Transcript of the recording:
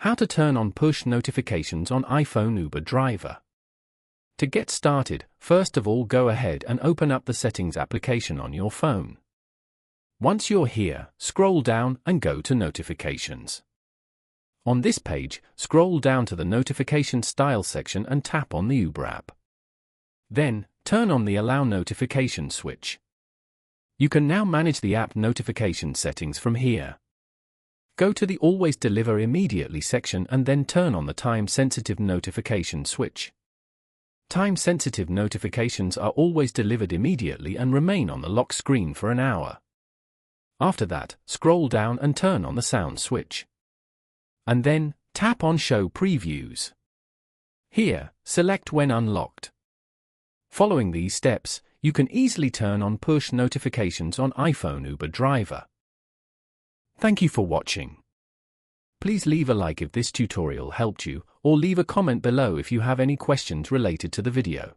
How to turn on push notifications on iPhone Uber driver. To get started, first of all go ahead and open up the Settings application on your phone. Once you're here, scroll down and go to Notifications. On this page, scroll down to the Notification Style section and tap on the Uber app. Then, turn on the Allow Notification switch. You can now manage the app notification settings from here. Go to the Always Deliver Immediately section and then turn on the time-sensitive notification switch. Time-sensitive notifications are always delivered immediately and remain on the lock screen for an hour. After that, scroll down and turn on the sound switch. And then, tap on Show Previews. Here, select When Unlocked. Following these steps, you can easily turn on push notifications on iPhone Uber driver. Thank you for watching. Please leave a like if this tutorial helped you, or leave a comment below if you have any questions related to the video.